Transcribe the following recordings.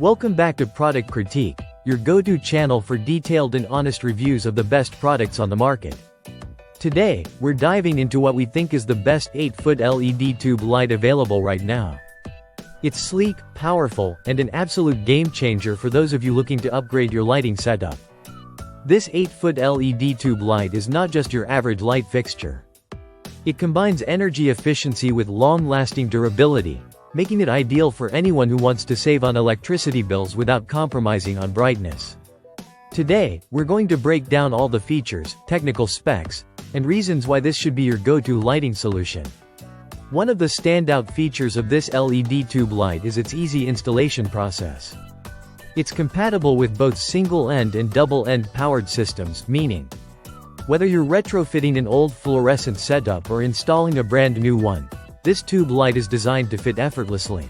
Welcome back to Product Critique, your go-to channel for detailed and honest reviews of the best products on the market. Today, we're diving into what we think is the best 8-foot LED tube light available right now. It's sleek, powerful, and an absolute game-changer for those of you looking to upgrade your lighting setup. This 8-foot LED tube light is not just your average light fixture. It combines energy efficiency with long-lasting durability, making it ideal for anyone who wants to save on electricity bills without compromising on brightness. Today, we're going to break down all the features, technical specs, and reasons why this should be your go-to lighting solution. One of the standout features of this LED tube light is its easy installation process. It's compatible with both single-end and double-end powered systems, meaning, whether you're retrofitting an old fluorescent setup or installing a brand new one, this tube light is designed to fit effortlessly.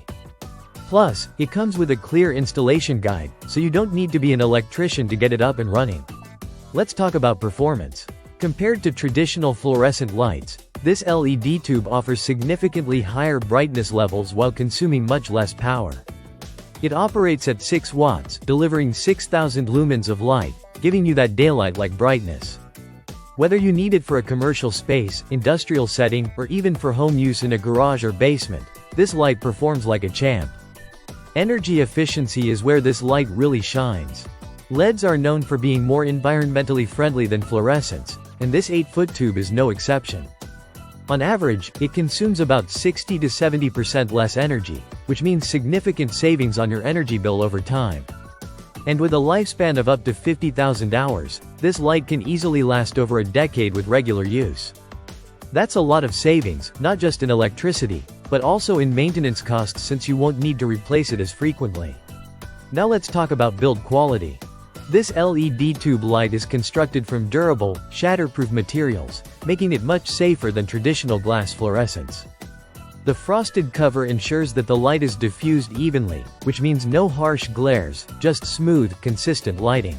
Plus, it comes with a clear installation guide, so you don't need to be an electrician to get it up and running. Let's talk about performance. Compared to traditional fluorescent lights, this LED tube offers significantly higher brightness levels while consuming much less power. It operates at 6 watts, delivering 6,000 lumens of light, giving you that daylight-like brightness. Whether you need it for a commercial space, industrial setting, or even for home use in a garage or basement, this light performs like a champ. Energy efficiency is where this light really shines. LEDs are known for being more environmentally friendly than fluorescents, and this 8-foot tube is no exception. On average, it consumes about 60 to 70% less energy, which means significant savings on your energy bill over time. And with a lifespan of up to 50,000 hours, this light can easily last over a decade with regular use. That's a lot of savings, not just in electricity, but also in maintenance costs since you won't need to replace it as frequently. Now let's talk about build quality. This LED tube light is constructed from durable, shatterproof materials, making it much safer than traditional glass fluorescents. The frosted cover ensures that the light is diffused evenly, which means no harsh glares, just smooth, consistent lighting.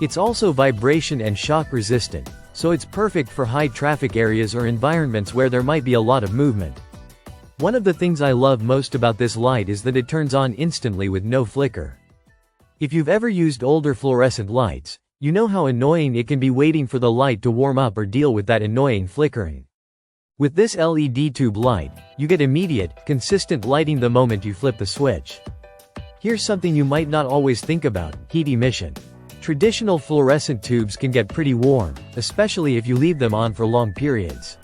It's also vibration and shock resistant, so it's perfect for high traffic areas or environments where there might be a lot of movement. One of the things I love most about this light is that it turns on instantly with no flicker. If you've ever used older fluorescent lights, you know how annoying it can be waiting for the light to warm up or deal with that annoying flickering. With this LED tube light, you get immediate, consistent lighting the moment you flip the switch. Here's something you might not always think about: heat emission. Traditional fluorescent tubes can get pretty warm, especially if you leave them on for long periods.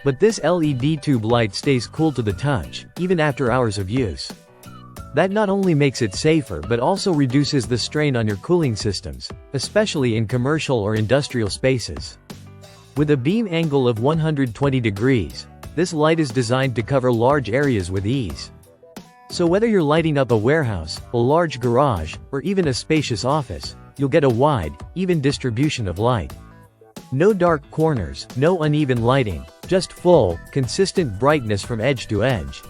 But this LED tube light stays cool to the touch, even after hours of use. That not only makes it safer but also reduces the strain on your cooling systems, especially in commercial or industrial spaces. With a beam angle of 120 degrees, this light is designed to cover large areas with ease. So whether you're lighting up a warehouse, a large garage, or even a spacious office, you'll get a wide, even distribution of light. No dark corners, no uneven lighting, just full, consistent brightness from edge to edge.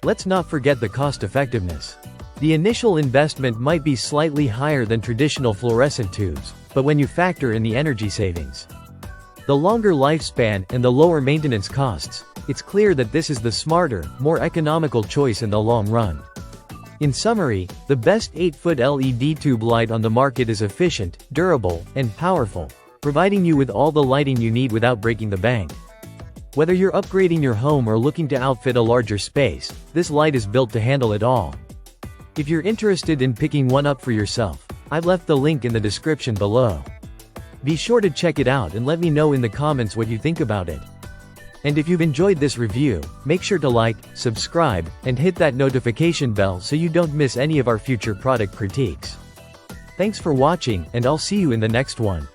Let's not forget the cost effectiveness. The initial investment might be slightly higher than traditional fluorescent tubes, but when you factor in the energy savings, the longer lifespan, and the lower maintenance costs, it's clear that this is the smarter, more economical choice in the long run. In summary, the best 8-foot LED tube light on the market is efficient, durable, and powerful, providing you with all the lighting you need without breaking the bank. Whether you're upgrading your home or looking to outfit a larger space, this light is built to handle it all. If you're interested in picking one up for yourself, I've left the link in the description below. Be sure to check it out and let me know in the comments what you think about it. And if you've enjoyed this review, make sure to like, subscribe, and hit that notification bell so you don't miss any of our future product critiques. Thanks for watching, and I'll see you in the next one.